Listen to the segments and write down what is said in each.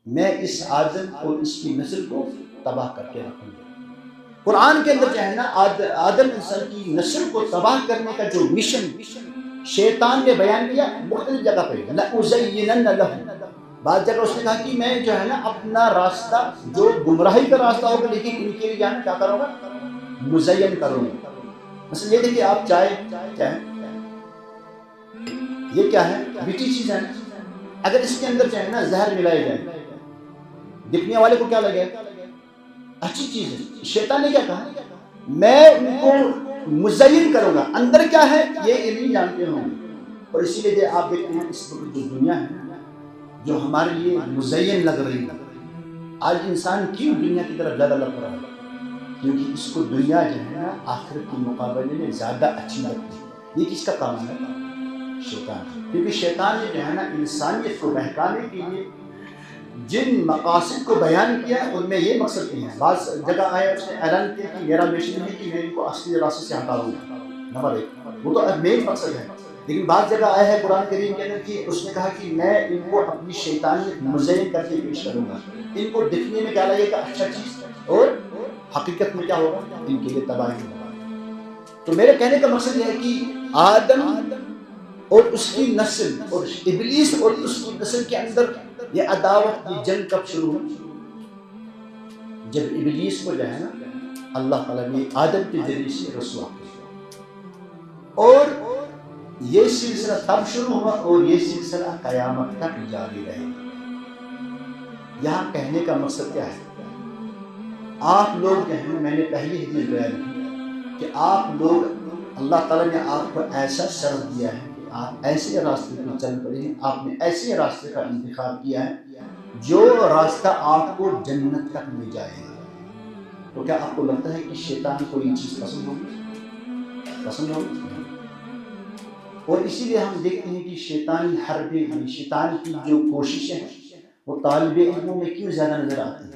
میں اس آدم اور اس کی نسل کو تباہ کر کے رکھوں گا۔ قرآن کے اندر جو ہے نا آدم انسان کی نسل کو تباہ کرنے کا جو مشن شیطان نے بیان کیا مختلف جگہ پہ، لَأُزَيِّنَنَّ لَهُمْ، بعض جگہ اس نے کہا کہ میں جو ہے نا اپنا راستہ جو گمراہی کا راستہ ہوگا لیکن ان کے لیے جانا کیا کروں گا، مزین کروں گا۔ مثلا یہ دیکھیے آپ چائے کیا ہے، یہ کیا ہے، میٹھی چیز ہے، اگر اس کے اندر جو ہے نا زہر ملائے جائے دکھنے والے کو کیا لگے، اچھی چیز ہے۔ شیطان نے کیا کہا، میں ان کو مزین کروں گا، اندر کیا ہے یہ نہیں جانتے ہوں گے۔ اور اسی لیے آپ دیکھتے ہیں اس وقت جو دنیا ہے جو ہمارے لیے مزین لگ رہی ہے، آج انسان کیوں دنیا کی طرف زیادہ لگ رہا ہے، کیونکہ اس کو دنیا جو ہے نا آخرت کے مقابلے میں زیادہ اچھی لگتی ہے۔ یہ کس کا کام ہے، شیطان، کیونکہ شیطان نے جو ہے نا انسانیت کو بہکانے کے لیے جن مقاصد کو بیان کیا ان میں یہ مقصد نہیں ہے۔ بعض جگہ آیا اس نے اعلان کیا کہ میرا مشن ہے کہ میں ان کو اصلی راستے سے ہٹا دوں گا، نمبر ایک، وہ تو مین مقصد ہے۔ لیکن بعض جگہ آیا ہے قرآن کریم کے اندر کہ اس نے کہا کہ میں ان کو اپنی شیطانیت مزین کر کے پیش کروں گا، ان کو دکھنے میں کیا لگے گا اچھا چیز، اور حقیقت میں کیا ہوگا ان کے لیے تباہی ہوگا۔ تو میرے کہنے کا مقصد یہ ہے کہ آدم اور اس کی نسل اور ابلیس اور اس کی نسل کے اندر یہ عداوت، یہ جنگ کب شروع ہوئی، جب ابلیس کو جو ہے نا اللہ تعالیٰ نے آدم کے ذریعے سے رسوا کیا، اور یہ سلسلہ تب شروع ہوا اور یہ سلسلہ قیامت تک جاری رہے گا۔ یہاں کہنے کا مقصد کیا ہے، آپ لوگ جو ہیں، میں نے پہلی حدیث بیان کی کہ آپ لوگ، اللہ تعالیٰ نے آپ کو ایسا شرف دیا ہے کہ آپ ایسے راستے پہ چل پڑے ہیں، آپ نے ایسے راستے کا انتخاب کیا ہے جو راستہ آپ کو جنت تک لے جائے گا۔ تو کیا آپ کو لگتا ہے کہ شیطان کو یہ چیز پسند ہوگی، پسند ہوگی؟ اور اسی لیے ہم دیکھتے ہیں کہ شیطانی حربیں، یعنی شیطان کی جو کوششیں ہیں وہ طالب علموں میں کیوں زیادہ نظر آتی ہیں۔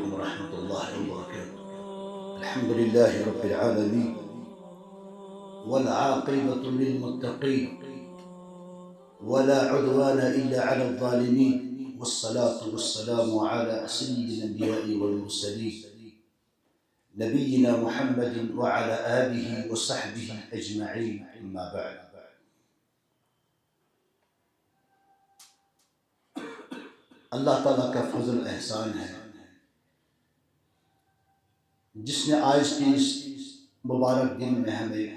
ورحمۃ اللہ وبرکاتہ، الحمد للہ رب العالمین والعاقبۃ للمتقین ولا عدوان الا على الظالمين والصلاة والسلام على سيد الانبياء والمرسلين نبينا محمد وعلى آله وصحبه اجمعین، اما بعد۔ اللہ تعالیٰ کا فضل احسان ہے جس نے آج کی اس مبارک دن میں ہمیں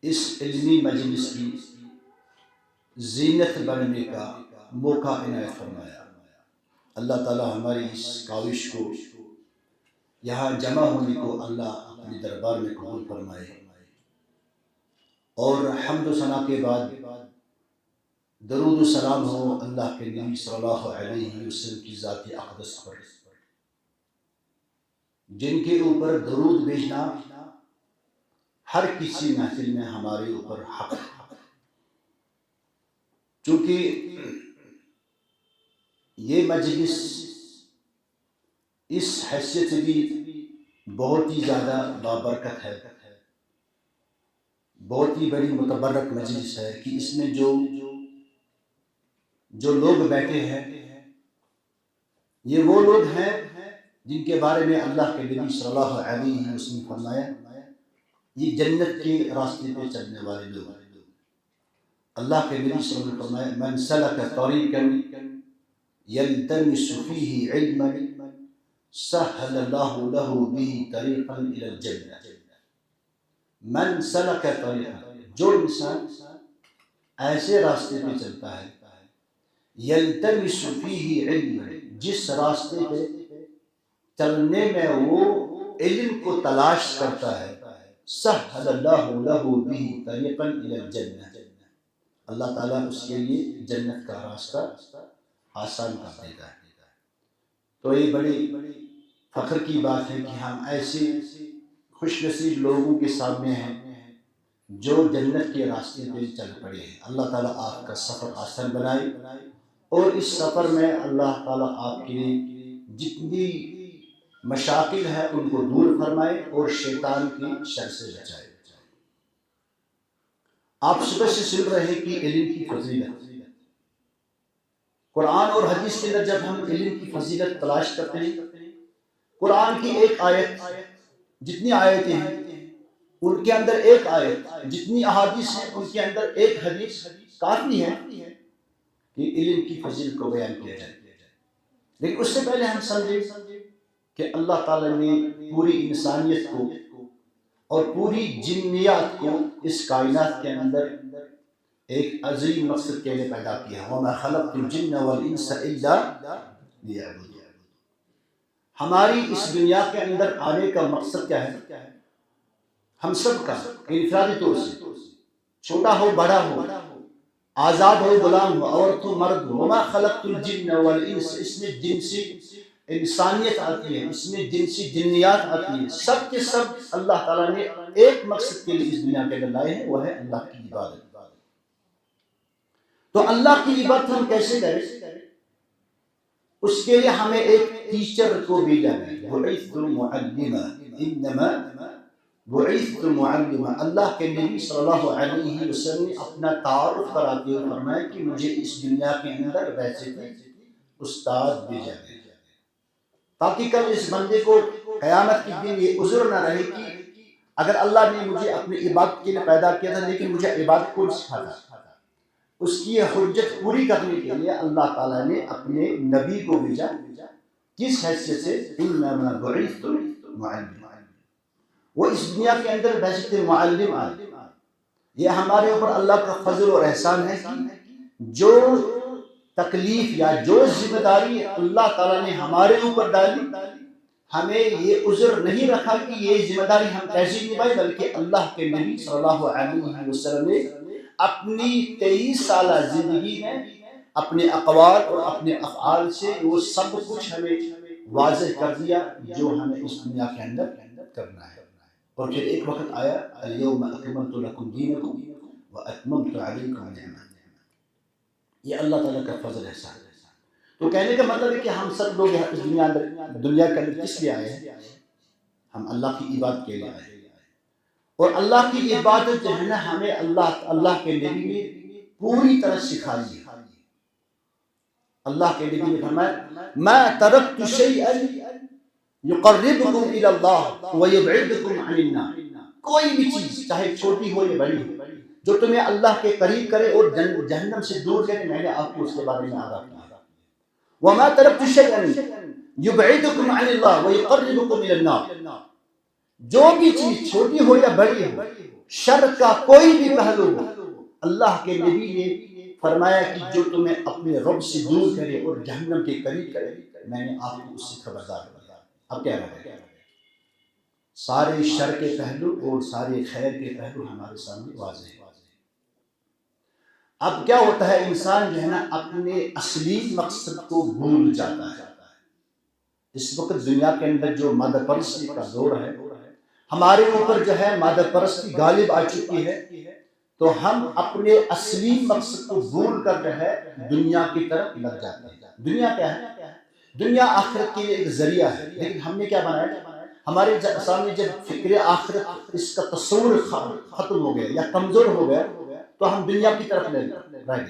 اس علمی مجلس کی زینت بننے کا موقع عنایت فرمایا۔ اللہ تعالیٰ ہماری اس کاوش کو، یہاں جمع ہونے کو اللہ اپنے دربار میں قبول فرمائے، اور حمد و ثنا کے بعد درود و سلام ہو اللہ کے نبی صلی اللہ علیہ وسلم کی ذات اقدس پر، جن کے اوپر درود بھیجنا ہر کسی محفل میں ہمارے اوپر حق ہے، چونکہ یہ مجلس اس حیثیت سے بھی بہت ہی زیادہ بابرکت ہے، بہت ہی بڑی متبرک مجلس ہے کہ اس میں جو لوگ بیٹھے ہیں یہ وہ لوگ ہیں جن کے بارے میں اللہ کے نبی صلی اللہ علیہ وسلم نے فرمایا یہ جنت کے راستے پہ چلنے والے لوگ ہیں۔ اللہ کے نبی صلی اللہ علیہ وسلم نے فرمایا من سلک طریقا یلتمس فیہ علما سہل اللہ لہ بہ طریقا الی الجنہ۔ من سلک طریقا، جو انسان ایسے راستے پہ چلتا ہے، یلتمس فیہ علما، جس راستے پہ چلنے میں وہ علم کو تلاش کرتا ہے، سہل اللہ لہ بہ طریقا الی الجنہ، اللہ تعالیٰ اس کے لیے جنت کا راستہ آسان کر دیتا ہے۔ تو یہ بڑی فخر کی بات ہے کہ ہم ایسے خوش نصیب لوگوں کے سامنے ہیں جو جنت کے راستے پہ چل پڑے ہیں۔ اللہ تعالیٰ آپ کا سفر آسان بنائے، اور اس سفر میں اللہ تعالیٰ آپ کے لیے جتنی مشاکل ہے ان کو دور فرمائے اور شیطان کی شر سے بچائے۔ آپ صبح سے سن رہے ہیں کہ علم کی فضیلت، قرآن اور حدیث کے اندر جب ہم علم کی فضیلت تلاش کرتے ہیں، قرآن کی ایک آیت، جتنی آیتیں ہیں ان کے اندر ایک آیت، جتنی احادیث ہیں ان کے اندر ایک حدیث کافی ہے کہ علم کی فضیلت کو بیان کیا جائے۔ لیکن اس سے پہلے ہم سمجھیں کہ اللہ تعالیٰ نے پوری انسانیت کو اور پوری جنیات کو اس کائنات کے اندر ایک عظیم مقصد کے لیے پیدا کیا۔ وَمَا خَلَقْتُ الْجِنَّ وَالْإِنسَ إِلَّا لِيَعْبُدُونِ۔ ہماری اس دنیا کے اندر آنے کا مقصد کیا ہے؟ ہم سب کا انفرادی طور سے، چھوٹا ہو بڑا ہو، آزاد ہو غلام ہو، عورت ہو مرد ہو، وَمَا خَلَقْتُ الْجِنَّ وَالْإِنسَ، اس میں جنسی انسانیت آتی ہے، اس میں جنسی جنیات آتی ہے، سب کے سب اللہ تعالیٰ نے ایک مقصد کے لیے اس دنیا کے اندر لائے ہیں، وہ ہے اللہ کی عبادت۔ تو اللہ کی عبادت ہم کیسے کریں؟ اس کے لیے ہمیں ایک ٹیچر کو بھیجا ہے، بُعِثْتُ مُعَلِّمًا، انما بُعِثْتُ مُعَلِّمًا۔ اللہ کے نبی صلی اللہ علیہ وسلم نے اپنا تعارف کراتے ہوئے فرمایا کہ مجھے اس دنیا کے اندر ویسے استاد بھیجا گیا تاکہ کل اس بندے کو قیامت کے دن یہ عذر نہ رہے کہ اگر اللہ نے مجھے اپنی عبادت کے لیے پیدا کیا تھا لیکن مجھے عبادت کو سکھاتا۔ اس کی حجت پوری کرنے کے لیے اللہ تعالیٰ نے اپنے نبی کو بھیجا، کس حیثیت سے؟ انما بعثت معلما، وہ اس دنیا کے اندر بیشتر معلم آئے۔ یہ ہمارے اوپر اللہ کا فضل اور احسان ہے کہ جو تکلیف یا جو ذمہ داری اللہ تعالیٰ نے ہمارے اوپر ڈالی، ہمیں یہ عذر نہیں رکھا کہ یہ ذمہ داری ہم کیسے نبھائیں، بلکہ اللہ کے نبی صلی اللہ علیہ وسلم نے اپنی 23 سالہ زندگی میں اپنے اقوال اور اپنے افعال سے وہ سب کچھ ہمیں واضح کر دیا جو ہمیں اس دنیا کے اندر کرنا ہے۔ اور پھر ایک وقت آیا، اليوم اکملت لکم دینکم واتممت علیکم نعمتی، یہ اللہ تعالیٰ کا فضل احسان ہے۔ تو کہنے کا مطلب ہے کہ ہم سب لوگ اس دنیا کے اندر کس لیے آئے ہیں؟ ہم اللہ کی عبادت کے لیے آئے ہیں، اور اللہ کی عبادت جو ہے نا ہمیں اللہ کے نبی نے پوری طرح سکھائی ہے۔ اللہ کے نبی نے فرمایا ما ترکت شیئا یقربکم الی اللہ ویبعدکم عن النار، کوئی بھی چیز چاہے چھوٹی ہو یا بڑی ہو جو تمہیں اللہ کے قریب کرے اور جہنم سے دور کرے، میں نے آپ کو اس کے بارے میں آگاہ کیا۔ وما ترکت شیئا یبعدکم عن اللہ ویقربکم الی النار، جو بھی چیز چھوٹی ہو یا بڑی ہو، شر کا کوئی بھی پہلو ہو، اللہ کے نبی نے فرمایا کہ جو تمہیں اپنے رب سے دور کرے اور جہنم کے قریب کرے، میں نے آپ کو اس سے خبردار کیا۔ اب کیا رہے؟ سارے شر کے پہلو اور سارے خیر کے پہلو ہمارے سامنے واضح ہے۔ اب کیا ہوتا ہے، انسان جو ہے نا اپنے اصلی مقصد کو بھول جاتا ہے۔ اس وقت دنیا کے اندر جو مادہ پرستی کا دور ہے، ہمارے اوپر جو ہے مادہ پرستی غالب آ چکی ہے، تو ہم اپنے اصلی مقصد کو بھول کر جو ہے دنیا کی طرف لگ جاتے ہیں۔ دنیا کیا ہے؟ دنیا آخرت کے لیے ایک ذریعہ ہے، لیکن ہم نے کیا بنایا؟ ہمارے سامنے جب فکر آخرت اس کا تصور ختم ہو گیا یا کمزور ہو گیا تو ہم دنیا کی طرف رہ گئے،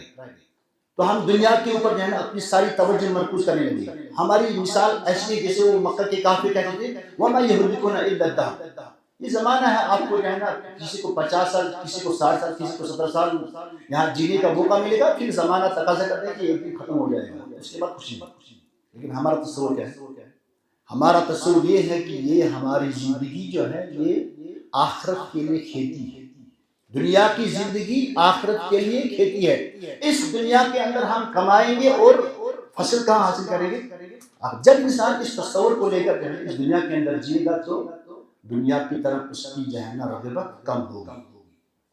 تو ہم دنیا کے اوپر جو ہے نا اپنی ساری توجہ مرکوز کرنے لگے۔ ہماری مثال ایسی ہے جیسے وہ مکہ کے کافر کہتے تھے وَمَا يَهْلِكُنَا إِلَّا الدَّهْرُ، یہ زمانہ ہے آپ کو جو ہے نا کسی کو 50 سال، کسی کو 60 سال، کسی کو 70 سال یہاں جینے کا موقع ملے گا، پھر زمانہ تقاضا کرتا ہے کہ ایک دن ختم ہو جائے گا، اس کے بعد کچھ نہیں۔ لیکن ہمارا تصور کیا ہے؟ ہمارا تصور یہ ہے کہ یہ ہماری زندگی جو ہے یہ آخرت کے لیے کھیتی ہے، دنیا کی زندگی آخرت کے لیے کھیتی ہے۔ اس دنیا کے اندر ہم کمائیں گے اور فصل کہاں حاصل کریں گے؟ جب انسان اس تصور کو لے کر جو ہے اس دنیا کے اندر جیے گا تو دنیا کی طرف اس کی جو ہے نا رغبت کم ہوگی،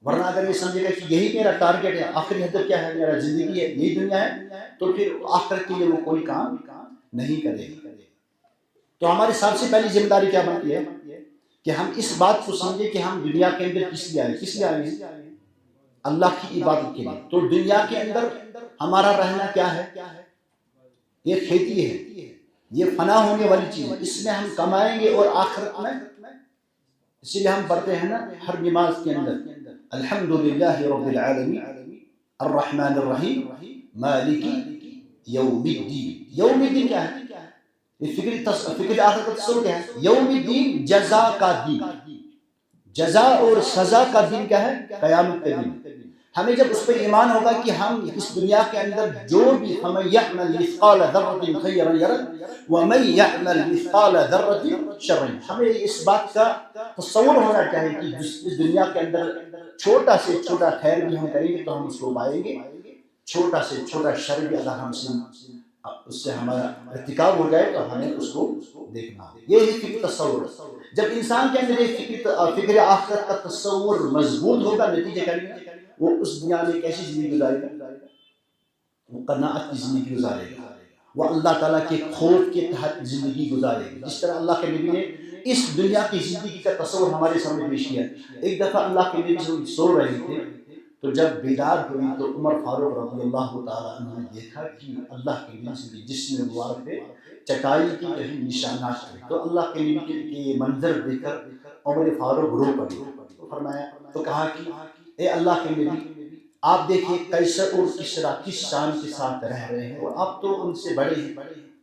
ورنہ اگر یہ سمجھے گا کہ یہی میرا ٹارگیٹ ہے، آخری ہدف کیا ہے، میرا زندگی ہے، یہی دنیا ہے، تو پھر آخرت کے لیے وہ کوئی کام نہیں کرے گا۔ تو ہماری سب سے پہلی ذمہ داری کیا بنتی ہے کہ ہم اس بات کو سمجھیں کہ ہم دنیا کے اندر کس لیے آئے؟ کس لیے آئے ہیں؟ اللہ کی عبادت کے لیے۔ تو دنیا کے اندر ہمارا رہنا کیا ہے؟ یہ کھیتی ہے، یہ فنا ہونے والی چیز ہے، اس میں ہم کمائیں گے اور آخرت میں، اسی لیے ہم پڑھتے ہیں نا ہر نماز کے اندر الحمدللہ رب العالمین الرحمن الرحیم مالک یوم الدین. یوم الدین کیا ہے؟ یہ فکر آخرت کا تصور کیا ہے؟ یوم الدین جزا کا دن. جزا اور سزا کا دن کیا ہے؟ قیامت کا دن. ہمیں جب اس پہ ایمان ہوگا کہ ہم اس دنیا کے اندر جو بھی ہمیں یعمل مثقال ذرۃ خیرا یرہ ومن یعمل مثقال ذرۃ شرا، ہمیں اس بات کا تصور ہونا چاہیے کہ اس دنیا کے اندر چھوٹا سے چھوٹا خیر بھی ہم کریں گے تو ہم اس کو پائیں گے، چھوٹا سے چھوٹا شر بھی اگر ہم سے اس سے ہمارا ارتکاب ہو جائے تو ہمیں اس کو دیکھنا ہے. یہ ہے فکر تصور. جب انسان کے اندر یہ فکر آخرت کا تصور مضبوط ہوگا، نتیجہ کیا ہے؟ وہ اس دنیا میں کیسی زندگی گزارے گا؟ وہ قناعت کی زندگی گزارے گا، وہ اللہ تعالیٰ کے خوف کے تحت زندگی گزارے گا. جس طرح اللہ کے نبی نے اس دنیا کی زندگی کا تصور ہمارے سامنے پیش کیا. ایک دفعہ اللہ کے نبی سو رہے تھے تو جب بیدار ہوئی تو عمر فاروق رضی اللہ تعالیٰ عنہ نے دیکھا کہ اللہ کے نبی کے جسم مبارک پہ چٹائی کی کہیں نشانات تھے. تو اللہ کے نبی کے یہ منظر دیکھ کر عمر فاروق رو پڑے. تو فرمایا، تو کہا کہ اے اللہ کے نبی، آپ دیکھیں قیصر اور کسریٰ کس شان کے ساتھ رہ رہے ہیں اور آپ تو ان سے بڑے ہیں،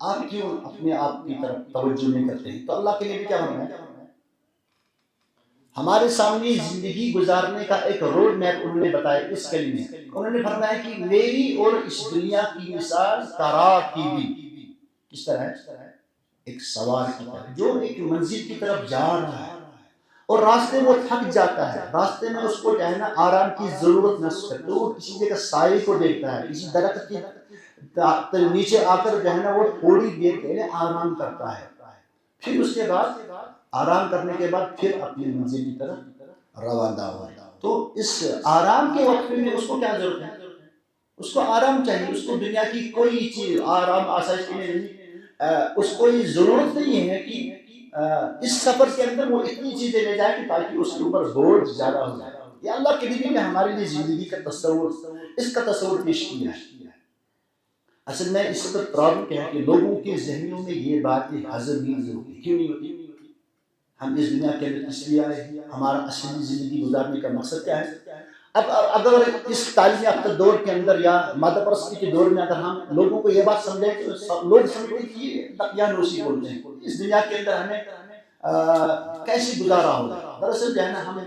آپ کیوں اپنے آپ کی طرف توجہ نہیں کرتے ہیں؟ تو اللہ کے نبی کیا فرمایا؟ ہمارے سامنے زندگی گزارنے کا ایک روڈ میپ انہوں نے بتایا اس کلمے میں. انہوں نے فرمایا کہ میری اور اس دنیا کی مثال تراکیبی. کس طرح ہے؟ ایک سوار کی طرح جو ایک منزل کی طرف جا رہا ہے اور راستے میں وہ تھک جاتا ہے، راستے میں اس کو جو ہے نا آرام کی ضرورت محسوس کرتا ہے، وہ کسی جگہ سائے کو دیکھتا ہے، کسی درخت کے نیچے آ کر جو ہے نا وہ تھوڑی دیر کے لیے آرام کرتا ہے، پھر اس کے بعد آرام کرنے کے بعد پھر اپنی منزل کی طرف روانہ ہوا. تو اس آرام کے وقت میں اس کو کیا ضرورت ہے؟ اس کو آرام چاہیے. اس کو دنیا کی کوئی چیز آرام آسائش کے لیے نہیں، اس کو یہ ضرورت نہیں ہے کہ اس سفر کے اندر وہ اتنی چیزیں لے جائے کہ تاکہ اس کے اوپر بوجھ زیادہ ہو جائے. یہ اللہ کے نبی نے ہمارے لیے زندگی کا تصور، اس کا تصور پیش کیا ہے. اصل میں اس وقت پرابلم کیا ہے کہ لوگوں کے ذہنوں میں یہ باتیں حاضر نہیں ہوتی. کیوں نہیں ہوتی؟ ہم اس دنیا کے اندر اس لیے آئے ہیں، ہمارا اصلی زندگی گزارنے کا مقصد کیا ہے؟ اب اگر اس تعلیم یافتہ دور کے اندر یا مادہ پرستی کے دور میں اگر ہم لوگوں کو یہ بات سمجھیں تو لوگ سمجھتے ہیں کہ یہ دقیانوسی بولتے ہیں، اس دنیا کے اندر ہمیں کیسے گزارا ہوگا. دراصل جو ہے نا ہم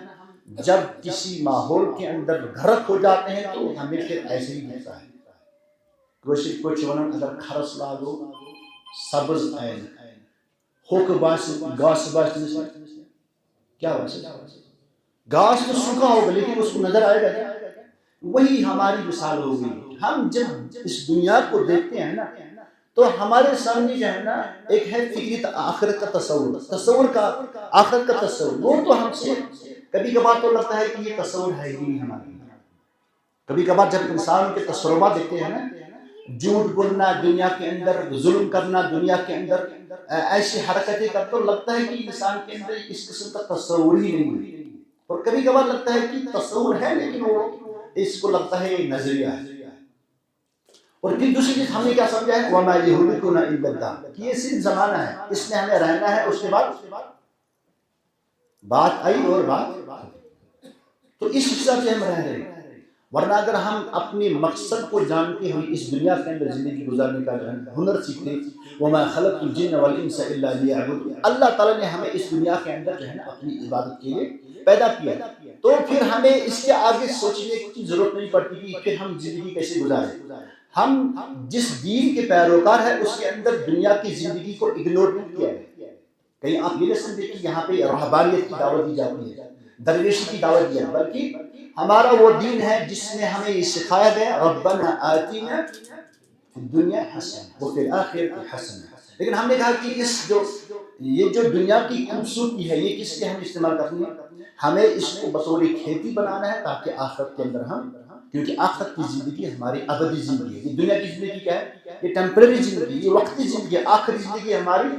جب کسی ماحول کے اندر غرق ہو جاتے ہیں تو ہمیں پھر ایسے ہی دکھتا ہے. کوشش کو چونن اگر کھرس لاگو سبز عین ہوک باس گاس باس کیا باس گاس تو سوکھا ہوگا لیکن اس کو نظر آئے گا کیا؟ وہی ہماری مثال ہو گئی. ہم جب اس دنیا کو دیکھتے ہیں نا تو ہمارے سامنے جو ہے نا ایک ہے فکری آخرت کا تصور، تصور کا آخرت کا تصور. وہ تو ہم سے کبھی کبھار تو لگتا ہے کہ یہ تصور ہے ہی نہیں ہمارے. کبھی کبھار جب انسان کے تصورات دیکھتے ہیں نا، جھوٹ بولنا دنیا کے اندر، ظلم کرنا دنیا کے اندر، ایسی حرکتیں کر تو لگتا ہے کہ انسان کے اندر اس قسم کا تصور ہی نہیں ہے. اور کبھی کبھار لگتا ہے کہ تصور ہے لیکن وہ اس کو لگتا ہے نظریہ ہے. اور پھر دوسری چیز ہم نے کیا سمجھا ہے؟ وَمَا يُهْلِكُنَا إِلَّا الدَّهْرُ، کہ یہ صرف زمانہ ہے، اس میں ہمیں رہنا ہے، اس کے بعد بات آئی اور بات. تو اس حساب سے ہم رہ رہے ہیں. ورنہ اگر ہم اپنے مقصد کو جانتے ہوئے اس دنیا کے اندر زندگی گزارنے کا ہنر سیکھتے، وَمَا خَلَقْتُ الْجِنَّ وَالْإِنسَ إِلَّا لِيَعْبُدُونِ، اللہ تعالیٰ نے ہمیں اس دنیا کے اندر جو ہے نا اپنی عبادت کے لیے پیدا کیا، تو پھر ہمیں اس کے آگے سوچنے کی ضرورت نہیں پڑتی کہ پھر ہم زندگی کیسے گزاریں. ہم جس دین کے پیروکار ہیں اس کے اندر دنیا کی زندگی کو اگنور نہیں کیا ہے. کہیں آپ یہ نہ سمجھیں کہ یہاں پہ رہبانیت کی دعوت دی جاتی ہے، درویشی کی دعوت دی جاتی ہے، بلکہ ہمارا وہ دین ہے جس میں ہمیں یہ سکھایا گیا ربنا آتینا فی الدنیا حسنہ وفی الآخرۃ حسنہ. لیکن ہم نے کہا کہ یہ جو دنیا کی خوبصورتی ہے یہ کس لیے ہم استعمال کرنی ہے؟ ہمیں اس کو بطور کھیتی بنانا ہے تاکہ آخرت کے اندر ہم، کیونکہ آخرت کی زندگی ہماری ابدی زندگی ہے. یہ دنیا کی زندگی کیا ہے؟ یہ ٹیمپرری زندگی، یہ وقتی زندگی ہے. آخری زندگی ہماری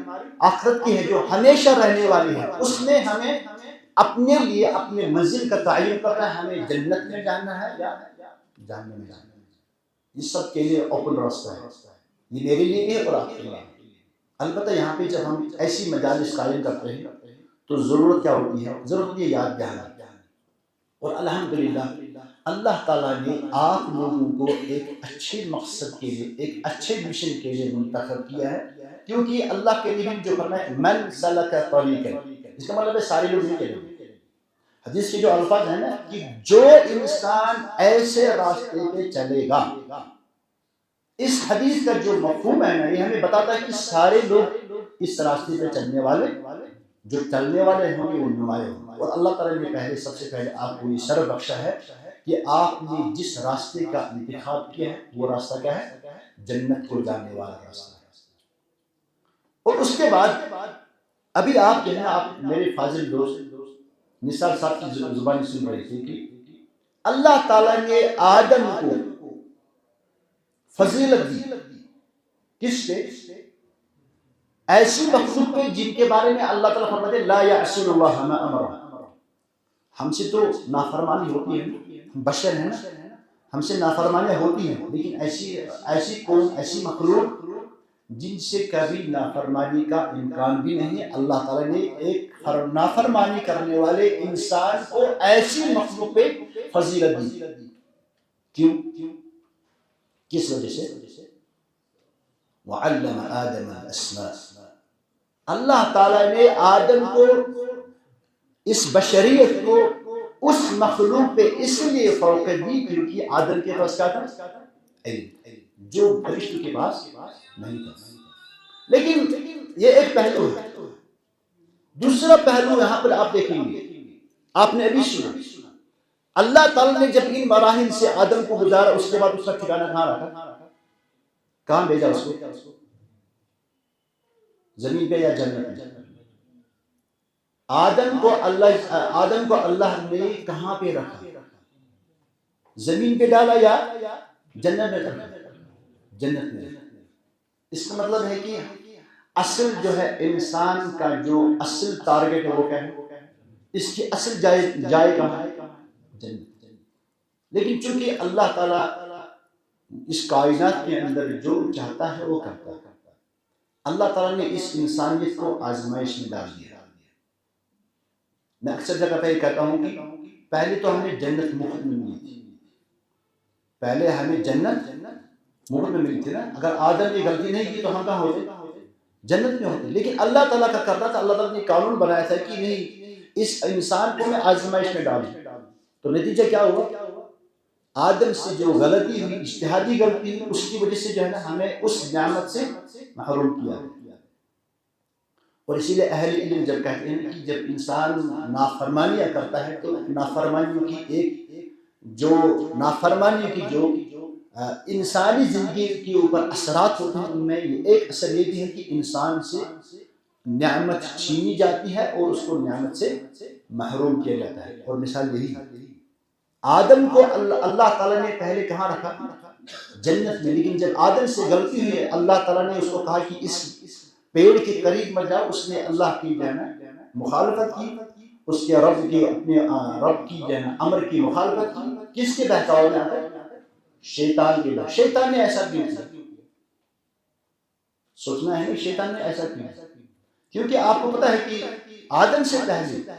آخرت کی ہے جو ہمیشہ رہنے والی ہے. اس میں ہمیں اپنے لیے اپنے منزل کا تعین کرنا ہے، ہمیں جنت میں جانا ہے یا جہنم میں جانا ہے. یہ سب کے لیے اوپن راستہ ہے. یہ میرے لیے بھی ہے اور آپ کے لیے. البتہ یہاں پہ جب ہم ایسی مجالس قائم کرتے ہیں تو ضرورت کیا ہوتی ہے؟ ضرورت یہ یاد دہانی. اور الحمدللہ اللہ تعالیٰ نے آپ لوگوں کو ایک اچھے مقصد کے لیے، ایک اچھے مشن کے لیے منتخب کیا ہے، کیونکہ اللہ کے نبی جو فرمایا من سلک طریقا، اس کا مطلب ہے سارے لوگ نہیں چلیں گے۔ حدیث کے جو الفاظ ہیں نا کہ جو انسان ایسے راستے پہ چلے گا، اس حدیث کا جو مفہوم ہے نا یہ ہمیں بتاتا ہے کہ سارے لوگ اس راستے پہ چلنے والے، جو چلنے والے ہوں گے وہ نمایاں ہوں گے۔ اور اللہ تعالیٰ نے سب سے پہلے آپ کو یہ شرف بخشا ہے کہ آپ نے جس راستے کا انتخاب کیا ہے وہ راستہ کیا ہے؟ جنت کو جانے والا راستہ ہے۔ اور اس کے بعد ابھی آپ جو ہے آپ میرے فاضل دوست نثار صاحب کی زبانی سن رہی تھی کہ اللہ تعالیٰ نے آدم کو فضیلت دی، کس پہ؟ ایسی مخلوق پہ جن کے بارے میں اللہ تعالیٰ فرماتے ہیں لا یعصون اللہ ما امرہ۔ ہم سے تو نافرمانی ہوتی ہے، ہم بشر ہیں نا، ہم سے نافرمانیاں ہوتی ہیں، لیکن ایسی قوم، ایسی مخلوق جن سے کبھی نافرمانی کا امکان بھی نہیں ہے، اللہ تعالیٰ نے ایک نافرمانی کرنے والے انسان کو ایسی مخلوق پہ فضیلت دی۔ کیوں؟ کس وجہ سے؟ وعلم آدم الاسماء، اللہ تعالیٰ نے آدم کو، اس بشریت کو اس مخلوق پہ اس لیے فوقیت دی کیونکہ آدم کے پاس کیا تھا؟ علم، جو فرشتوں کے پاس نہیں تھا۔ لیکن یہ ایک پہلو ہے۔ دوسرا پہلو یہاں پر آپ دیکھیں گے، آپ نے ابھی سنا اللہ تعالیٰ نے جب ان مراحل سے آدم کو گزارا، اس کے بعد اس کا ٹھکانہ کہاں رکھا؟ کہاں بھیجا اس کو؟ زمین پہ یا جنت میں؟ آدم کو اللہ نے کہاں پہ رکھا؟ زمین پہ ڈالا یا جنت میں رکھا؟ جنت میں۔ اس کا مطلب ہے کہ اصل جو ہے انسان کا جو اصل ٹارگٹ ہے وہ کیا ہے؟ اس کی اصل جائے کہاں ہے؟ جنت۔ لیکن چونکہ اللہ تعالیٰ اس کائنات کے اندر جو چاہتا ہے وہ کرتا ہے، اللہ تعالیٰ نے اس انسانیت کو آزمائش میں ڈال دیا۔ میں اکثر جگہ پہ یہ کہتا ہوں کہ پہلے تو ہمیں جنت مفت میں ملی تھی، پہلے ہمیں جنت مفت میں ملی تھی نا۔ اگر آدم نے غلطی نہیں کی تو ہم کہاں ہوتے؟ جنت میں ہوتے۔ لیکن اللہ تعالیٰ کا کرنا تھا، اللہ تعالیٰ نے قانون بنایا تھا کہ نہیں، اس انسان کو میں آزمائش میں ڈالوں۔ تو نتیجہ کیا ہوا؟ آدم سے جو غلطی ہوئی، اجتہادی غلطی ہوئی، اس کی وجہ سے جو ہے نا ہمیں اس نعمت سے محروم کیا۔ اور اسی لیے اہل علم جب کہتے ہیں کہ جب انسان نافرمانیاں کرتا ہے تو نافرمانیوں کی جو انسانی زندگی کے اوپر اثرات ہوتے ہیں، ان میں ایک اثر یہ بھی ہے کہ انسان سے نعمت چھینی جاتی ہے اور اس کو نعمت سے محروم کیا جاتا ہے۔ اور مثال یہی ہے، آدم کو اللہ تعالیٰ نے پہلے کہاں رکھا؟ جنت میں۔ لیکن جب آدم سے غلطی ہوئی، اللہ تعالیٰ نے اس کو کہا کہ اس پیڑ کے قریب مت جاؤ، اس نے اللہ کی مخالفت کی، اس کے اپنے رب کی امر کی مخالفت کی۔ کس کے بہکاؤ میں آتا ہے؟ شیطان کے بعد۔ شیطان نے ایسا کیوں کیا؟ سوچنا ہے شیطان نے ایسا کیوں؟ کیونکہ آپ کو پتا ہے کہ آدم سے پہلے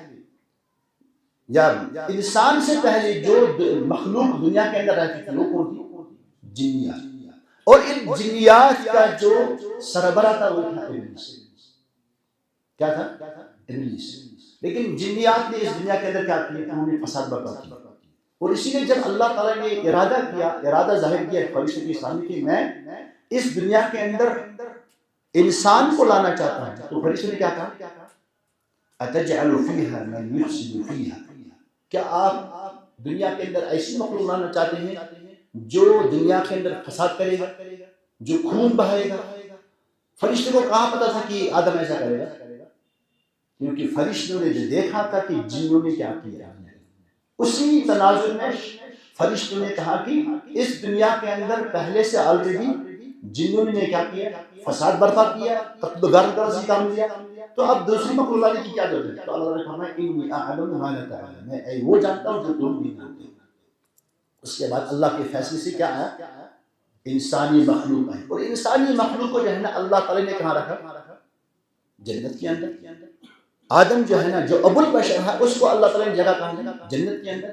یا انسان سے پہلے جو مخلوق دنیا کے اندر رہتی تھی وہ کون تھی؟ جنیات۔ اور ان جنیات کا جو سربراہ تھا وہ تھا ابلیس۔ کیا تھا؟ ابلیس۔ لیکن جنیات نے اس دنیا کے اندر کیا کیا؟ انہوں نے فساد برپا کیا۔ اور اسی لیے جب اللہ تعالیٰ نے ارادہ ظاہر کیا فرشتوں کے سامنے کہ میں اس دنیا کے اندر انسان کو لانا چاہتا ہوں، تو فرشتوں نے کیا کہا؟ اتجعل فیہا من یفسد فیہا، کیا آپ دنیا کے اندر ایسی مخلوق لانا چاہتے ہیں جو دنیا کے اندر فساد کرے گا، جو خون بہائے گا؟ فرشتوں کو کہاں پتا تھا کہ آدم ایسا کرے گا؟ کیونکہ فرشتوں نے جو دیکھا تھا کہ جنوں نے کیا کیا، اسی تناظر میں فرشتوں نے کہا کہ اس دنیا کے اندر پہلے سے آلریڈی جنوں نے کیا کیا؟ فساد برپا کیا، قتل و غارت کا کام کیا، تو اب دوسری مخلوق لانے کی کیا ضرورت ہے؟ تو اللہ نے فرمایا انی اعلم ما لا تعلمون، میں وہ جانتا ہوں جو تم نہیں جانتے۔ اس کے بعد اللہ کے فیصلے سے کیا آیا؟ انسانی مخلوق ہے، اور انسانی مخلوق کو جو ہے نا اللہ تعالی نے کہاں رکھا؟ جنت کے اندر۔ آدم جو ہے نا جو ابو البشر ہے، اس کو اللہ تعالی نے جگہ کہاں دی؟ جنت کے اندر۔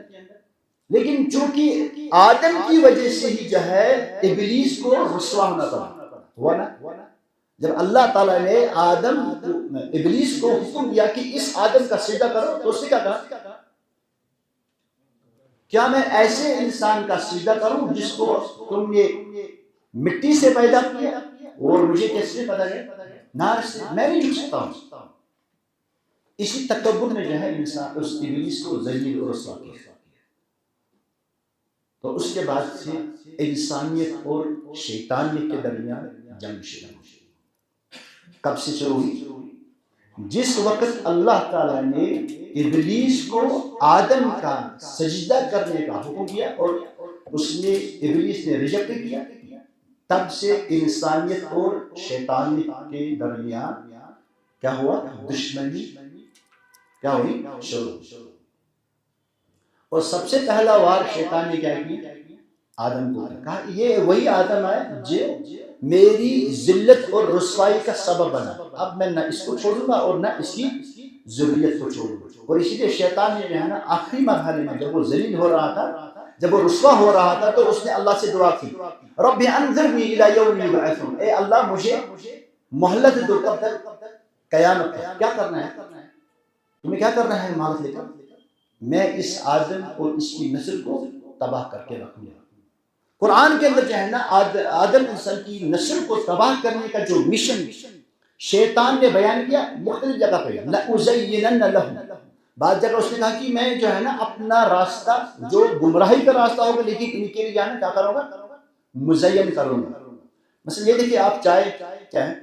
لیکن چونکہ آدم کی وجہ سے ہی جو ہے ابلیس کو رسوا ہونا پڑا، ہوا نا؟ جب اللہ تعالیٰ نے ابلیس کو حکم دیا کہ اس آدم کا سجدہ کرو، تو اس نے کیا کہا؟ کیا میں ایسے انسان کا سجدہ کروں جس کو تم نے مٹی سے پیدا کیا اور مجھے کیسے پتا ہے نار سے؟ میں نہیں جھک سکتا ہوں۔ اسی تکبر نے جو ہے انسان اس ابلیس کو ذلیل اور رسوا کیا۔ تو اس کے بعد سے انسانیت اور شیطانیت کے درمیان جنگ شروع ہوئی۔ کب سے شروع ہوئی؟ جس وقت اللہ تعالیٰ نے ابلیس کو آدم کا سجدہ کرنے کا حکم دیا اور ابلیس نے ریجیکٹ کیا، تب سے انسانیت اور شیطانیت کے درمیان کیا ہوا؟ دشمنی کیا ہوئی؟ شروع۔ اور سب سے پہلا وار شیطان نے کیا کی؟ آدم کو کہا یہ وہی آدم ہے جو میری ذلت اور رسوائی کا سبب بنا، اب میں نہ اس کو چھوڑوں گا اور نہ اس کی ذریت کو چھوڑوں گا۔ اور اسی لیے شیطان نے جو ہے نا آخری مرحلے میں جب وہ ذلیل ہو رہا تھا، جب وہ رسوا ہو رہا تھا، تو اس نے اللہ سے دعا کی، رب انظرنی الی یوم یبعثون، اے اللہ مجھے مہلت دو، کب تک؟ قیامت تک۔ کیا کرنا ہے تمہیں؟ کیا کرنا ہے مہلت لے کر؟ میں اس آدم اور اس کی نسل کو تباہ کر کے رکھوں گا۔ قرآن کے اندر جو ہے نا آدم انسان کی نسل کو تباہ کرنے کا جو مشن شیطان نے بیان کیا مختلف جگہ پہ، لَأُزَيِّنَنَّ لَهُمْ، بعض جگہ اس نے کہا کہ میں جو ہے نا اپنا راستہ جو گمراہی کا راستہ ہوگا لیکن ان کے لیے جانا کیا کروں گا؟ مزین کروں گا۔ مثلا یہ دیکھیے آپ چائے کیا ہے؟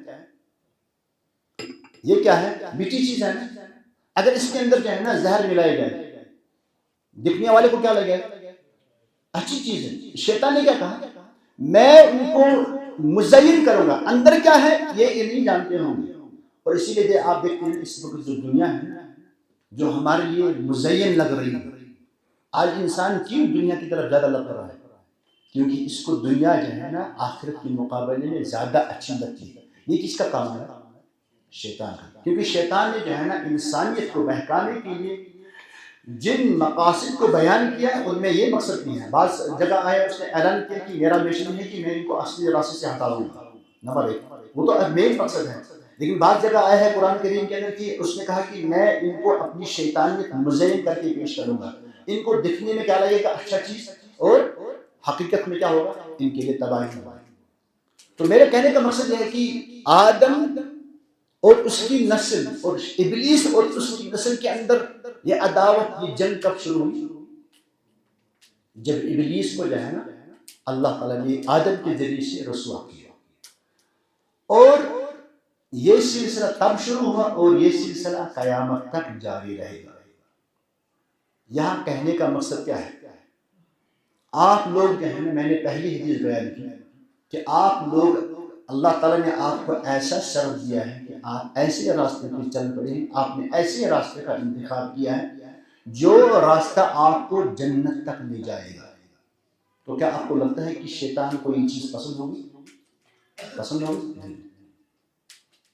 یہ کیا ہے؟ میٹھی چیز ہے نا، اگر اس کے اندر جو ہے نا زہر ملایا جائے دکھنے والے کو کیا لگے گا؟ اچھی چیز ہے۔ شیطان نے کیا کہا؟ میں ان کو مزین کروں گا، اندر کیا ہے یہ نہیں جانتے ہوں گے۔ اور اسی لیے آپ دیکھتے ہیں اس وقت جو دنیا ہے جو ہمارے لیے مزین لگ رہی ہے، آج انسان کیوں دنیا کی طرف زیادہ لگ رہا ہے؟ کیونکہ اس کو دنیا جو ہے نا آخرت کے مقابلے میں زیادہ اچھی لگتی ہے۔ یہ کس کا کام ہے؟ شیطان کا۔ کیونکہ شیطان نے جو ہے نا انسانیت کو بہکانے کے لیے جن مقاصد کو بیان کیا ان میں یہ مقصد نہیں ہے۔ بعض جگہ آیا اس نے اعلان کیا کہ میرا مشن ہے کہ میں ان کو اصلی راستے سے ہٹا دوں گا، نمبر 1، وہ تو مین مقصد ہے۔ لیکن بعض جگہ آیا ہے قرآن کریم کے اندر کہ اس نے کہا کہ میں ان کو اپنی شیطانیت مزین کر کے پیش کروں گا، ان کو دکھنے میں کیا لگے گا؟ اچھا چیز، اور حقیقت میں کیا ہوگا؟ ان کے لیے تباہی ہوگا۔ تو میرے کہنے کا مقصد یہ ہے کہ آدم اور اس کی نسل اور ابلیس اور اس کی نسل کے اندر یہ عداوت، یہ جنگ کب شروع ہوئی؟ جب ابلیس کو جو ہے نا اللہ تعالیٰ نے آدم کے ذریعے سے رسوا کیا، اور یہ سلسلہ تب شروع ہوا اور یہ سلسلہ قیامت تک جاری رہے گا۔ یہاں کہنے کا مقصد کیا ہے؟ آپ لوگ جو ہے نا، میں نے پہلی حدیث بیان کی کہ آپ لوگ، اللہ تعالیٰ نے آپ کو ایسا شرف دیا ہے کہ آپ ایسے راستے پہ چل پڑے ہیں، آپ نے ایسے راستے کا انتخاب کیا ہے جو راستہ آپ کو جنت تک لے جائے گا۔ تو کیا آپ کو لگتا ہے کہ شیطان کو یہ چیز پسند ہوگی؟ پسند ہوگی؟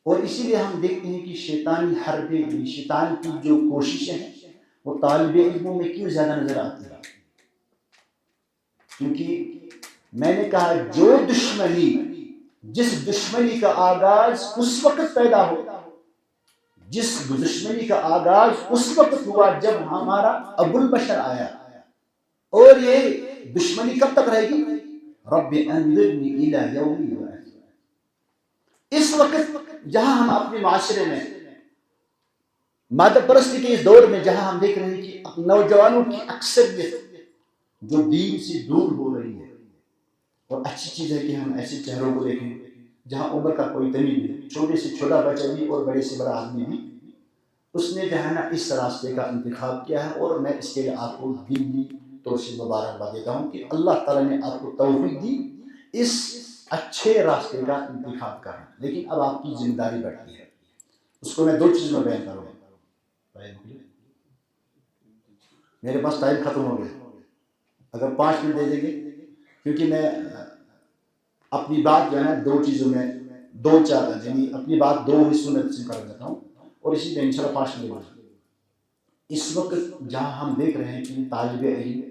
اور اسی لیے ہم دیکھتے ہیں کہ شیطانی حربیں، شیطان کی جو کوششیں ہیں وہ طالب علموں میں کیوں زیادہ نظر آتی ہے؟ کیونکہ میں نے کہا جو دشمنی، جس دشمنی کا آغاز اس وقت پیدا ہو، جس دشمنی کا آغاز اس وقت ہوا جب ہمارا ابو البشر آیا، اور یہ دشمنی کب تک رہے گی؟ رب انظرنی الی یوم یبعثون۔ اس وقت جہاں ہم اپنے معاشرے میں مادہ پرستی کے اس دور میں جہاں ہم دیکھ رہے ہیں کہ نوجوانوں کی اکثریت جو دین سے دور ہو رہی ہے، اور اچھی چیز ہے کہ ہم ایسے چہروں کو دیکھیں جہاں عمر کا کوئی تمیز نہیں، چھوٹے سے چھوٹا بچہ بھی اور بڑے سے بڑا آدمی بھی، اس نے جو ہے نا اس راستے کا انتخاب کیا ہے، اور میں اس کے لیے آپ کو دلی طور سے مبارکباد دیتا ہوں کہ اللہ تعالیٰ نے آپ کو توفیق دی اس اچھے راستے کا انتخاب کرنا۔ لیکن اب آپ کی ذمہ داری بڑھتی ہے، اس کو میں 2 چیز میں بیان کروں گا۔ میرے پاس ٹائم ختم ہو گیا، اگر 5 منٹ دے دیں گے، کیونکہ میں اپنی بات جو ہے نا 2 چیزوں میں 2-4 یعنی اپنی بات 2 حصوں میں تقسیم کر دیتا ہوں، اور اسی میں انشاءاللہ 5 منٹ۔ اس وقت جہاں ہم دیکھ رہے ہیں کہ طالب علم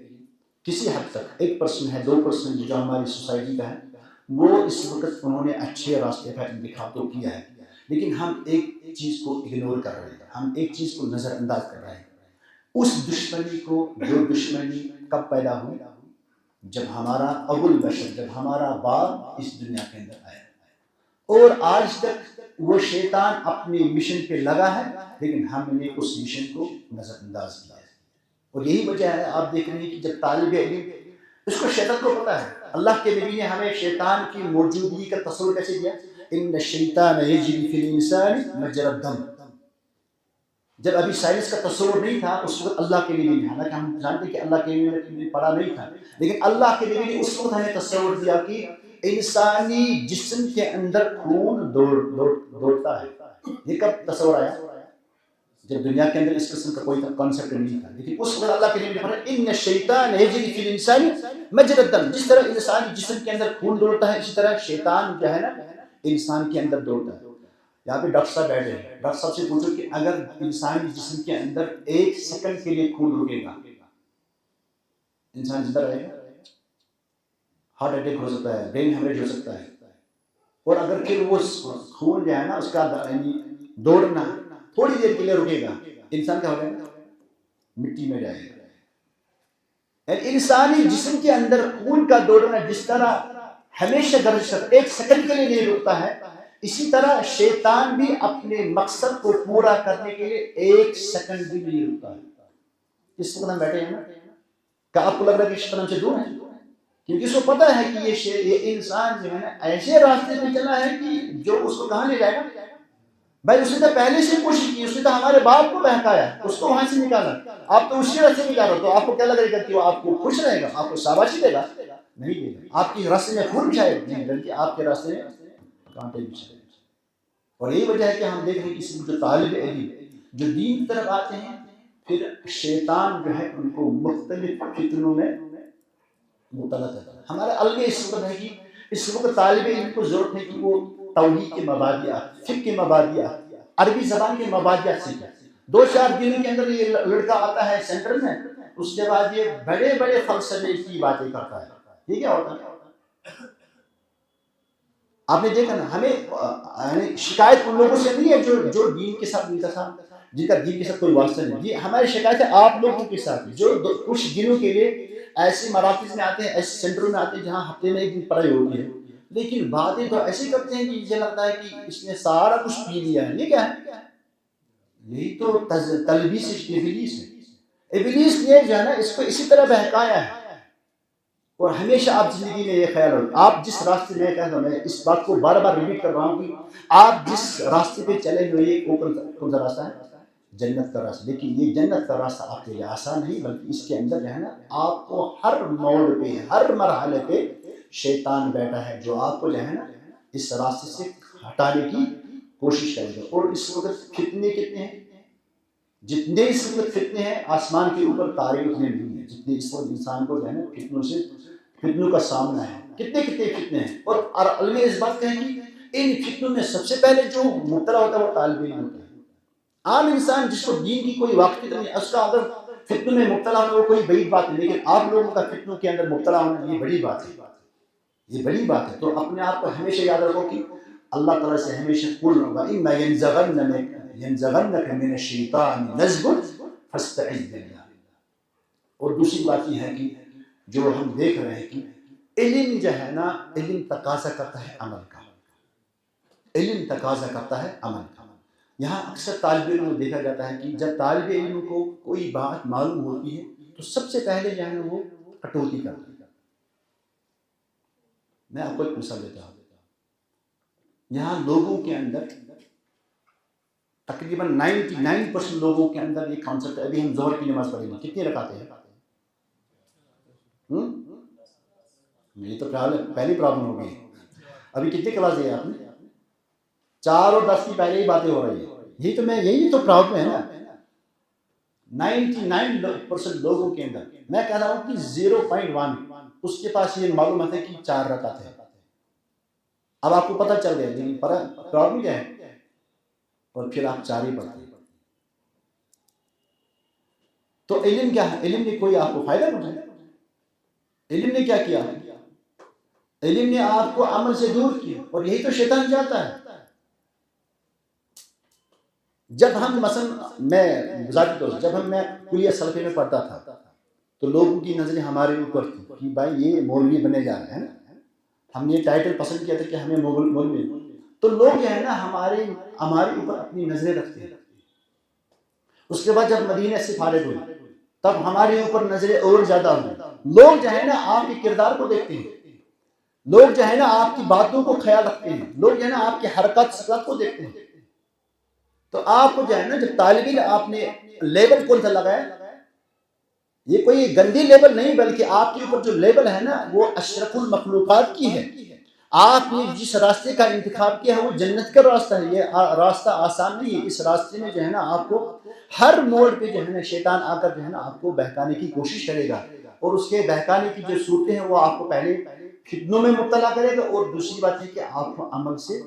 کسی حد تک 1% ہے 2% جو ہماری سوسائٹی کا ہے وہ اس وقت انہوں نے اچھے راستے کا انتخاب تو کیا ہے، لیکن ہم ایک چیز کو اگنور کر رہے ہیں، ہم ایک چیز کو نظر انداز کر رہے ہیں۔ اس دشمنی کو، جو دشمنی کب پیدا ہوئی؟ جب ہمارا ابو البشر، جب ہمارا باپ اس دنیا کے اندر آیا، اور آج تک وہ شیطان اپنے مشن پہ لگا ہے، لیکن ہم نے اس مشن کو نظر انداز کیا ہے۔ اور یہی وجہ ہے آپ دیکھ رہے ہیں کہ جب طالب علم، اس کو شیطان کو پتا ہے، اللہ کے نبی نے ہمیں شیطان کی موجودگی کا تصور کیسے دیا؟ ان الشیطان یجری فی الانسان مجری الدم۔ جب ابھی سائنس کا تصور نہیں تھا اس وقت اللہ کے نبی نے، حالانکہ ہم جانتے کہ اللہ کے نبی نے پڑھا نہیں تھا، لیکن اللہ کے نبی نے اس وقت ہمیں تصور دیا کہ انسانی جسم کے اندر خون دوڑتا ہے۔ یہ کب تصور آیا؟ جب دنیا کے اندر اس قسم کا کوئی کانسیپٹ نہیں تھا، لیکن اس وقت اللہ کے نبی نے فرمایا ان الشیطان یجری فی الانسان مجری الدم۔ جس طرح انسانی جسم کے اندر خون دوڑتا ہے، اسی طرح شیطان جو ہے نا انسان کے اندر دوڑتا ہے۔ یہاں پہ ڈاکٹر صاحب بیٹھے ہیں، ڈاکٹر صاحب سے پوچھو کہ اگر انسانی جسم کے اندر 1 سیکنڈ کے لیے خون رکے گا، انسان زندہ رہے گا؟ ہارٹ اٹیک ہو سکتا ہے، برین ہیمریج ہو سکتا ہے، اور اگر پھر وہ خون جو ہے نا اس کا دوڑنا تھوڑی دیر کے لیے رکے گا، انسان کیا ہو جائے گا؟ مٹی میں جائے گا۔ انسانی جسم کے اندر خون کا دوڑنا جس طرح ہمیشہ گردش کرتا ہے، 1 سیکنڈ کے لیے نہیں رکتا ہے، اسی طرح شیطان بھی اپنے مقصد کو پورا کرنے کے لیے 1 سیکنڈ بھی نہیں رکتا ہے۔ اس وقت ہم بیٹھے ہیں نا، کیا آپ کو لگ رہا ہے کہ شیطان ہم سے دور ہے؟ کیونکہ اس کو پتا ہے کہ یہ انسان جو ہے نا ایسے راستے میں چلا ہے کہ جو اس کو کہاں لے جائے گا۔ بھائی اس نے تو پہلے سے کوشش کی، اس نے تو ہمارے باپ کو بہکایا، اس کو وہاں سے نکالا، آپ تو اسی راستے میں جا رہے ہو، تو آپ کو کیا لگے گا کہ وہ آپ کو خوش رہے گا، آپ کو شاباشی دے گا؟ نہیں دے گا۔ آپ کے راستے میں پھول بچھائے نہیں، بلکہ آپ کے راستے میں کانٹے بچھائے۔ اور یہی وجہ ہے کہ ہم دیکھ رہے ہیں کہ جو طالب علم جو دین کی طرف آتے ہیں، پھر شیطان جو ہے ان کو مختلف فتنوں میں مبتلا کرتا ہے۔ ہمارا الگ اس وقت ہے کہ اس وقت طالب علم کو ضرورت ہے کہ وہ توحید کے مبادیات، فقہ کے مبادیات، عربی زبان کے مبادیات سیکھیں۔ 2-4 دنوں کے اندر یہ لڑکا آتا ہے سینٹر میں، اس کے بعد یہ بڑے بڑے فلسفے کی باتیں کرتا ہے۔ یہ کیا ہوتا ہے؟ آپ نے دیکھا نا، ہمیں شکایت ان لوگوں سے نہیں ہے جو دین کے ساتھ جن کا دین کے ساتھ کوئی واسطہ نہیں۔ یہ ہماری شکایت ہے آپ لوگوں کے ساتھ جو کچھ دنوں کے لیے ایسے مراکز میں آتے ہیں، ایسے سینٹروں میں آتے ہیں جہاں ہفتے میں 1 دن پڑھائی ہوتی ہے، لیکن باتیں تو ایسے کرتے ہیں کہ یہ لگتا ہے کہ اس نے سارا کچھ پی لیا ہے۔ یہ کیا ہے؟ یہی تو تلبیس ابلیس ہے۔ ابلیس نے جو ہے نا اس کو اسی طرح بہکایا ہے۔ اور ہمیشہ آپ زندگی میں یہ خیال رکھیں، آپ جس راستے میں کہتا ہوں، میں اس بات کو بار بار ریپیٹ کر رہا ہوں کہ آپ جس راستے پہ چلے ہوئے وہ کون سا راستہ ہے؟ جنت کا راستہ۔ لیکن یہ جنت کا راستہ آپ کے لیے آسان نہیں، بلکہ اس کے اندر جو ہے نا آپ کو ہر موڑ پہ، ہر مرحلے پہ شیطان بیٹھا ہے جو آپ کو جو ہے نا اس راستے سے ہٹانے کی کوشش کرے گا۔ اور اس وقت فتنے کتنے ہیں؟ جتنے اس وقت فتنے ہیں آسمان کے اوپر تارے اتنے نہیں ہیں جتنے اس وقت انسان کو جو ہے نا فتنوں کا سامنا ہے۔ کتنے فتنے ہیں، اور علم اس بات کا ہے کہ ان فتنوں میں سب سے پہلے جو مبتلا ہوتا ہے وہ طالب علم ہوتا ہے۔ عام انسان جس کو دین کی کوئی واقفیت نہیں، اس کا اگر فتنوں میں مبتلا ہونا وہ کوئی بڑی بات نہیں، لیکن آپ لوگوں کا فتنوں کے اندر مبتلا ہونا یہ بڑی بات ہے، یہ بڑی بات ہے۔ تو اپنے آپ کو ہمیشہ یاد رکھو کہ اللہ تعالیٰ سے ہمیشہ قل وَإِمَّا يَنزَغَنَّكَ مِنَ الشَّيْطَانِ نَزْغٌ فَاسْتَعِذْ بِاللَّهِ۔ اور دوسری بات یہ ہے کہ جو ہم دیکھ رہے ہیں کہ علم جو ہے نا، علم تقاضا کرتا ہے عمل کا، علم تقاضا کرتا ہے عمل کا۔ یہاں اکثر طالب علم کو دیکھا جاتا ہے کہ جب طالب علم کو کوئی بات معلوم ہوتی ہے تو سب سے پہلے جو ہے نا وہ کٹوتی کرتا ہے۔ میں آپ کو ایک مثال دیتا ہوں، یہاں لوگوں کے اندر تقریباً 99% لوگوں کے اندر یہ کانسیپٹ ہے۔ ابھی ہم ظہر کی نماز پڑھیں گے، کتنی رکعتیں ہیں؟ یہ تو پہلی پرابلم ہو گئی۔ ابھی کتنے کلاس دیے آپ نے؟ 4 اور 10 کی پہلے ہی باتیں ہو رہی ہیں۔ یہی تو پرابلم ہے نا 99% لوگوں کے اندر۔ میں کہہ رہا ہوں کہ 0.1 اس کے پاس یہ معلومات ہے کہ 4 رکعتیں ہیں۔ اب آپ کو پتہ چل گیا لیکن پرابلم کیا ہے، اور پھر آپ 4 ہی پڑھتے ہیں۔ تو علم کیا ہے؟ علم نے کوئی آپ کو فائدہ پہنچایا؟ علم نے کیا کیا؟ علم نے آپ کو عمل سے دور کیا، اور یہی تو شیطان چاہتا ہے۔ جب ہم مثلا میں ذاتی طور سے جب میں کلیہ سلفی میں پڑھتا تھا تو لوگوں کی نظریں ہمارے اوپر تھی کہ بھائی یہ مولوی بننے جا رہے ہیں نا، ہم یہ ٹائٹل پسند کیا تھا کہ ہمیں مولوی، تو لوگ جو ہے نا ہمارے اوپر اپنی نظریں رکھتے ہیں۔ اس کے بعد جب مدینہ سے فارغ ہوئے تب ہمارے اوپر نظریں اور زیادہ ہوئی۔ لوگ جو ہے نا آپ کے کردار کو دیکھتے ہیں، لوگ جو ہے نا آپ کی باتوں کو خیال رکھتے ہیں، لوگ جو ہے نا آپ کی حرکات سکت کو دیکھتے ہیں۔ تو آپ کو جو ہے نا جب طالب علم آپ نے لیبل کون سا لگایا، یہ کوئی گندی لیبل نہیں، بلکہ آپ کے اوپر جو لیبل ہے نا وہ اشرف المخلوقات کی ہے۔ آپ نے جس راستے کا انتخاب کیا ہے وہ جنت کا راستہ ہے، یہ راستہ آسان نہیں ہے۔ اس راستے میں جو ہے نا آپ کو ہر موڑ پہ جو ہے نا شیطان آ کر جو ہے نا آپ کو بہکانے کی کوشش کرے گا، اور اس کے بہکانے کی جو صورتیں ہیں وہ آپ کو پہلے فتنوں میں مبتلا کرے گا، اور دوسری بات ہے کہ آپ کو عمل سے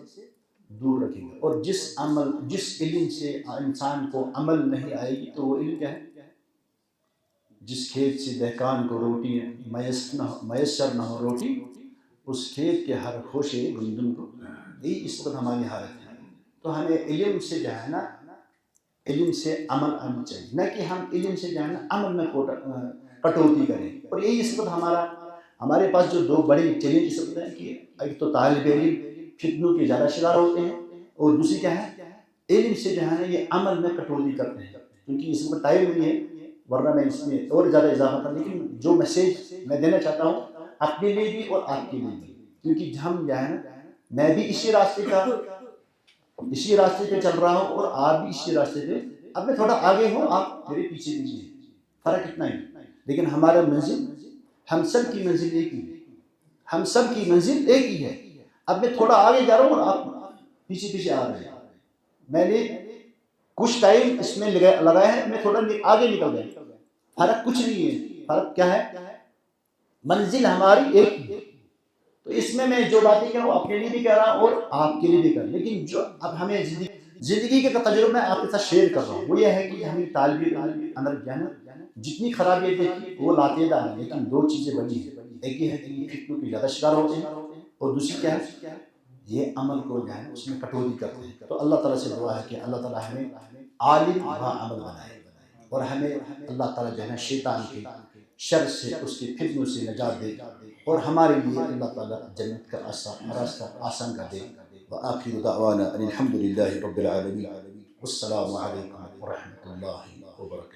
دور رکھے گا۔ اور جس علم سے انسان کو عمل نہیں آئے گی تو وہ علم کیا ہے؟ جس کھیت سے دہقان کو روٹی میسر نہ ہو روٹی، اس کھیت کے ہر خوشے گندم کو، یہی اس وقت ہماری حالت ہے۔ تو ہمیں علم سے جو ہے نا علم سے عمل آنا چاہیے، نہ کہ ہم علم سے جو ہے نا عمل میں کٹوتی کریں۔ اور یہی اس وقت ہمارے پاس جو دو بڑے چیلنج اس وقت ہیں کہ ایک تو طالب علم فتنوں کے زیادہ شکار ہوتے ہیں، اور دوسری کیا ہے؟ علم سے جو ہے نا یہ عمل میں کٹوتی کرتے ہیں، کیونکہ اس وقت ٹائم نہیں ہے، ورنہ میں اس میں اور زیادہ اضافہ کروں۔ لیکن جو میسیج میں دینا چاہتا ہوں اپنے لیے بھی اور آپ کے لیے بھی، کیونکہ ہم جو ہے نا میں بھی اسی راستے پہ چل رہا ہوں، اور آپ بھی اسی راستے پہ، اب میں تھوڑا آگے ہوں، آپ میرے پیچھے ہیں، فرق اتنا ہی، لیکن ہمارا منزل، ہم سب کی منزل ایک ہی ہے، ہم سب کی منزل ایک ہی ہے۔ اب میں تھوڑا آگے جا رہا ہوں اور آپ پیچھے آ رہے ہیں۔ میں نے کچھ ٹائم اس میں لگایا ہے، میں تھوڑا آگے نکل گیا، فرق کچھ نہیں ہے۔ فرق کیا ہے؟ منزل ہماری ایک ہی ہے۔ تو اس میں جو باتیں کہہ رہا ہوں اپنے لیے بھی کہہ رہا ہوں اور آپ کے لیے بھی کہہ رہا ہوں، لیکن جو اب ہمیں زندگی کے تجربے میں آپ کے ساتھ شیئر کر رہا ہوں وہ یہ ہے کہ ہمیں طالب علم اندر جتنی خرابیاں دیکھی وہ لاتے دار ہیں، لیکن دو چیزیں بڑی ہیں، ایک یہ ہے کہ یہ فتنوں کے زیادہ شکار ہوتے ہیں، اور دوسری کیا ہے؟ یہ عمل کو جو ہے اس میں کٹوتی کرتے ہیں۔ تو اللہ تعالیٰ سے دعا ہے کہ اللہ تعالیٰ ہمیں عالم و عمل بنائے، اور ہمیں اللہ تعالیٰ جو ہے نا شیطان کے شر سے، اس کے فتنوں سے نجات دے، اور ہمارے لیے اللہ تعالیٰ جنت کا راستہ آسان کر دے۔ وآخر دعوانا ان الحمد للہ رب العالمین، والسلام علیکم ورحمۃ اللہ وبرکاتہ۔